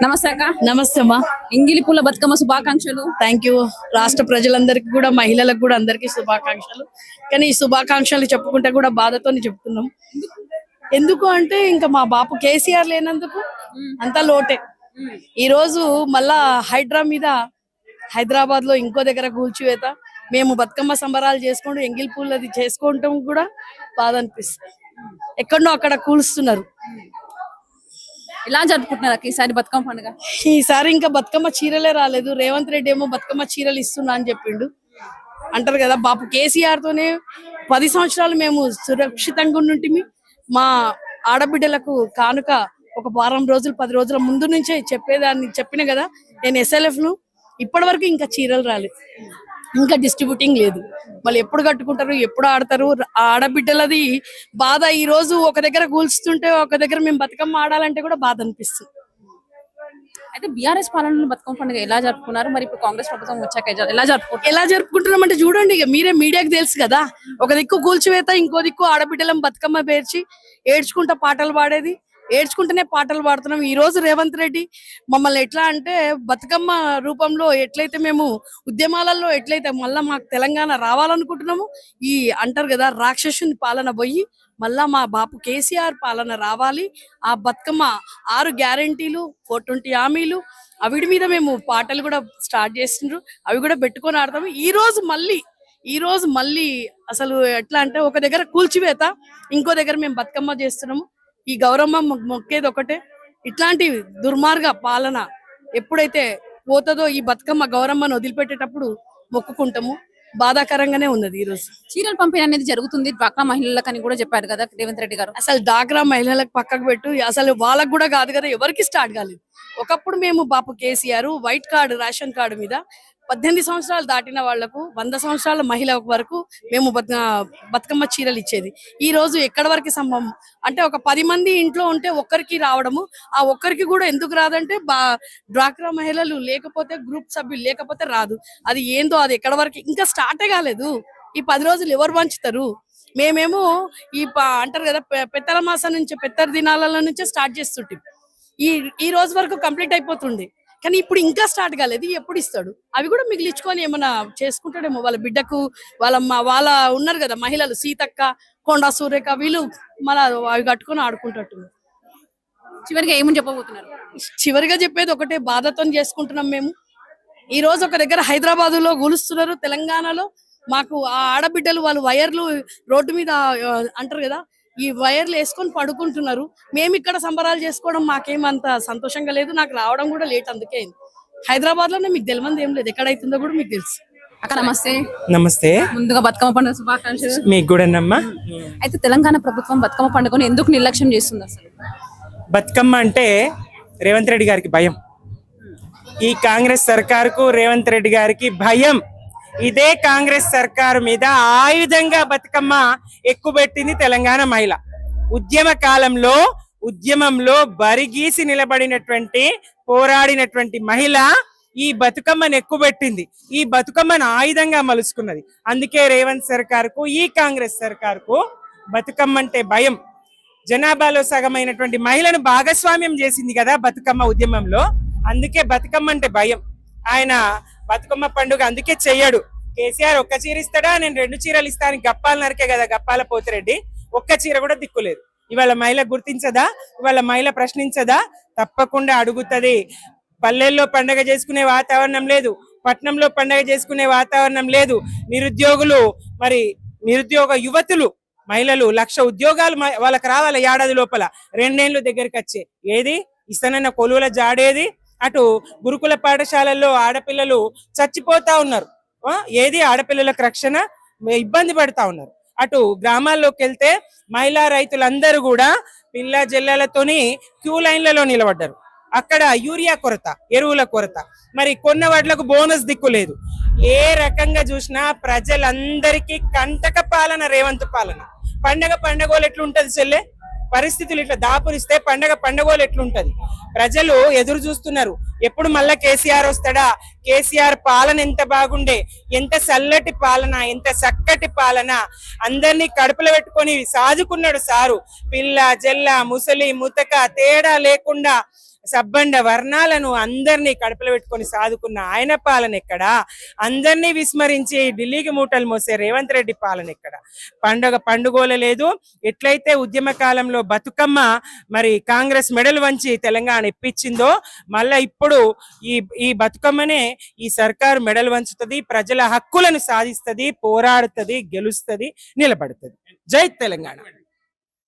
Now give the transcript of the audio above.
నమస్తే అక్క. నమస్తే అమ్మా. ఎంగిలి పూల బతుకమ్మ శుభాకాంక్షలు. Thank you. రాష్ట్ర ప్రజలందరికీ కూడా, మహిళలకు కూడా అందరికీ శుభాకాంక్షలు. కానీ ఈ శుభాకాంక్షలు చెప్పుకుంటే కూడా బాధతో చెప్తున్నాం. ఎందుకు అంటే ఇంకా మా బాపు కేసీఆర్ లేనందుకు అంతా లోటే. ఈ రోజు మళ్ళా హైడ్రా మీద హైదరాబాద్ లో ఇంకో దగ్గర కూల్చివేత, మేము బతుకమ్మ సంబరాలు చేసుకుంటూ ఎంగిల్ పూలది చేసుకుంటాం కూడా బాధ అనిపిస్తుంది. ఎక్కడనో అక్కడ కూలుస్తున్నారు. ఎలా జరుపుకుంటున్నారు అక్క ఈసారి బతుకమ్మ పండుగ? ఈసారి ఇంకా బతుకమ్మ చీరలే రాలేదు. రేవంత్ రెడ్డి ఏమో బతుకమ్మ చీరలు ఇస్తున్నా అని చెప్పిండు. అంటారు కదా, బాపు కేసీఆర్ తోనే 10 సంవత్సరాలు మేము సురక్షితంగా ఉంటుంటిమి. మా ఆడబిడ్డలకు కానుక ఒక వారం రోజులు 10 రోజుల ముందు నుంచే చెప్పిన కదా నేను SLF ను. ఇప్పటి వరకు ఇంకా చీరలు రాలేదు, ఇంకా డిస్ట్రిబ్యూటింగ్ లేదు. మళ్ళీ ఎప్పుడు కట్టుకుంటారు, ఎప్పుడు ఆడతారు? ఆడబిడ్డలది బాధ. ఈ రోజు ఒక దగ్గర కూల్చుతుంటే ఒక దగ్గర మేము బతుకమ్మ ఆడాలంటే కూడా బాధ అనిపిస్తుంది. అయితే బీఆర్ఎస్ పాలనలో బతుకమ్మ పండుగ ఎలా జరుపుకున్నారు, మరి ఇప్పుడు కాంగ్రెస్ ప్రభుత్వం వచ్చాక ఎలా జరుపుకుంటున్నాం అంటే చూడండి, ఇక మీరే మీడియాకి తెలుసు కదా. ఒక దిక్కు కూల్చివేత, ఇంకో దిక్కు ఆడబిడ్డలం బతుకమ్మ పేర్చి ఏడ్చుకుంటా పాటలు పాడేది. ఏడ్చుకుంటూనే పాటలు పాడుతున్నాం. ఈ రోజు రేవంత్ రెడ్డి మమ్మల్ని ఎట్లా అంటే బతుకమ్మ రూపంలో ఎట్లయితే మేము ఉద్యమాలలో ఎట్లయితే మళ్ళా మాకు తెలంగాణ రావాలనుకుంటున్నాము, ఈ అంటారు కదా రాక్షసుని పాలన పోయి మళ్ళా మా బాపు కేసీఆర్ పాలన రావాలి. ఆ బతుకమ్మ 6 గ్యారంటీలు, 420 హామీలు, అవిడి మీద మేము పాటలు కూడా స్టార్ట్ చేసిండ్రు. అవి కూడా పెట్టుకొని ఆడతాము. ఈ రోజు మళ్ళీ అసలు ఎట్లా అంటే ఒక దగ్గర కూల్చివేత, ఇంకో దగ్గర మేము బతుకమ్మ చేస్తున్నాము. ఈ గౌరమ్మ మొక్కేది ఒకటే. ఇట్లాంటి దుర్మార్గ పాలన ఎప్పుడైతే పోతుందో, ఈ బతుకమ్మ గౌరమ్మను వదిలిపెట్టేటప్పుడు మొక్కుకుంటాము. బాధాకరంగానే ఉన్నది. ఈ రోజు చీరల పంపిణీ అనేది జరుగుతుంది డ్వాక్రా మహిళలకు అని కూడా చెప్పారు కదా రేవంత్ రెడ్డి గారు. అసలు డాక్రా మహిళలకు పక్కకు పెట్టు, అసలు వాళ్ళకు కూడా కాదు కదా, ఎవరికి స్టార్ట్ కాలేదు. ఒకప్పుడు మేము బాపు KCR white card, ration card మీద 18 సంవత్సరాలు దాటిన వాళ్లకు 100 సంవత్సరాల మహిళ వరకు మేము బతుకమ్మ చీరలు ఇచ్చేది. ఈ రోజు ఎక్కడి వరకు సంభవం అంటే ఒక 10 మంది ఇంట్లో ఉంటే ఒక్కరికి రావడము. ఆ ఒక్కరికి కూడా ఎందుకు రాదంటే డ్వాక్రా మహిళలు లేకపోతే, గ్రూప్ సభ్యులు లేకపోతే రాదు. అది ఏందో, అది ఎక్కడి వరకు ఇంకా స్టార్టే కాలేదు. ఈ 10 రోజులు ఎవరు పంచుతారు? మేమేమో అంటారు కదా పెత్తల మాసం నుంచి, పెత్తర దినాలలో నుంచే స్టార్ట్ చేస్తుంటాం. ఈ రోజు వరకు కంప్లీట్ అయిపోతుంది. కానీ ఇప్పుడు ఇంకా స్టార్ట్ కాలేదు. ఎప్పుడు ఇస్తాడు? అవి కూడా మిగిలించుకొని ఏమన్నా చేసుకుంటాడేమో వాళ్ళ బిడ్డకు. వాళ్ళ ఉన్నారు కదా మహిళలు, సీతక్క, కొండా సూర్యక, వీళ్ళు మళ్ళీ అవి కట్టుకొని ఆడుకుంటట్టు. చివరిగా ఏమని చెప్పబోతున్నారు? చివరిగా చెప్పేది ఒకటే, బాధతో చేసుకుంటున్నాం మేము. ఈ రోజు ఒక దగ్గర హైదరాబాద్ లో కూలుస్తున్నారు. తెలంగాణలో మాకు ఆ ఆడబిడ్డలు వాళ్ళు వైర్లు రోడ్డు మీద అంటారు కదా, ఈ వైర్లు వేసుకొని పడుకుంటున్నారు. మేము ఇక్కడ సంబరాలు చేసుకోవడం మాకేమంత సంతోషంగా లేదు. నాకు రావడం కూడా లేట్, అందుకే అయింది. హైదరాబాద్ లోనే మీకు తెలియదు ఏం లేదు, ఎక్కడైతుందో కూడా మీకు తెలుసు. అక్క నమస్తే. నమస్తే. ముందుగా బతుకమ్మ పండుగ శుభాకాంక్షలు. మీకు కూడా అమ్మా. అయితే తెలంగాణ ప్రభుత్వం బతుకమ్మ పండుగను ఎందుకు నిర్లక్ష్యం చేస్తుంది? అసలు బతుకమ్మ అంటే రేవంత్ రెడ్డి గారికి భయం. ఈ కాంగ్రెస్ సర్కారుకు రేవంత్ రెడ్డి గారికి భయం. ఇదే కాంగ్రెస్ సర్కారు మీద ఆయుధంగా బతుకమ్మ ఎక్కుబెట్టింది తెలంగాణ మహిళ. ఉద్యమ కాలంలో ఉద్యమంలో బరిగీసి నిలబడినటువంటి, పోరాడినటువంటి మహిళ ఈ బతుకమ్మను ఎక్కుబెట్టింది. ఈ బతుకమ్మను ఆయుధంగా మలుచుకున్నది. అందుకే రేవంత్ సర్కారుకు, ఈ కాంగ్రెస్ సర్కారుకు బతుకమ్మ అంటే భయం. జనాభాలో సగమైనటువంటి మహిళను భాగస్వామ్యం చేసింది కదా బతుకమ్మ ఉద్యమంలో. అందుకే బతుకమ్మ అంటే భయం. ఆయన బతుకమ్మ పండుగ అందుకే చెయ్యడు. కేసీఆర్ ఒక్క చీర ఇస్తాడా, నేను 2 చీరలు ఇస్తాను గప్పాలు నరికే కదా గప్పాల పోతిరెడ్డి. ఒక్క చీర కూడా దిక్కులేదు. ఇవాళ మహిళ గుర్తించదా? ఇవాళ మహిళ ప్రశ్నించదా? తప్పకుండా అడుగుతుంది. పల్లెల్లో పండుగ చేసుకునే వాతావరణం లేదు, పట్నంలో పండుగ చేసుకునే వాతావరణం లేదు. నిరుద్యోగులు, మరి నిరుద్యోగ యువతులు, మహిళలు 1,00,000 ఉద్యోగాలు వాళ్ళకి రావాలి ఏడాది లోపల. 2 ఏళ్ళు దగ్గరికి వచ్చే ఏది ఇస్తానన్న కొలువుల జాడేది? అటు గురుకుల పాఠశాలల్లో ఆడపిల్లలు చచ్చిపోతా ఉన్నారు. ఏది ఆడపిల్లలకు రక్షణ? ఇబ్బంది పడతా ఉన్నారు. అటు గ్రామాల్లోకి వెళ్తే మహిళా రైతులందరూ కూడా పిల్ల జల్లలతోని క్యూ లైన్లలో నిలబడ్డారు. అక్కడ యూరియా కొరత, ఎరువుల కొరత, మరి కొన్న వాటిలకు బోనస్ దిక్కు లేదు. ఏ రకంగా చూసినా ప్రజలందరికీ కంటక పాలన రేవంత్ పాలన. పండగోలు ఎట్లుంటది చెల్లె? పరిస్థితులు ఇట్లా దాపురిస్తే పండగోలు ఎట్లుంటది? ప్రజలు ఎదురు చూస్తున్నారు, ఎప్పుడు మళ్ళా కేసీఆర్ వస్తాడా? కేసీఆర్ పాలన ఎంత బాగుండే, ఎంత చల్లటి పాలన, ఎంత చక్కటి పాలన. అందరినీ కడుపులో పెట్టుకొని సాదుకున్నాడు సారు. పిల్ల జల్ల ముసలి ముతక తేడా లేకుండా సబ్బండ వర్ణాలను అందరినీ కడుపులో పెట్టుకొని సాదుకున్న ఆయన పాలన ఎక్కడ? అందరినీ విస్మరించి ఢిల్లీకి మూటలు మోసే రేవంత్ రెడ్డి పాలన ఎక్కడ? పండుగోల లేదు. ఎట్లయితే ఉద్యమ కాలంలో బతుకమ్మ మరి కాంగ్రెస్ మెడల్ వంచి తెలంగాణ ఇప్పించిందో మళ్ళా ఇప్పుడు ఈ బతుకమ్మనే ఈ సర్కారు మెడల్ వంచుతుంది, ప్రజల హక్కులను సాధిస్తుంది, పోరాడుతుంది, గెలుస్తుంది, నిలబడుతుంది. జై తెలంగాణ.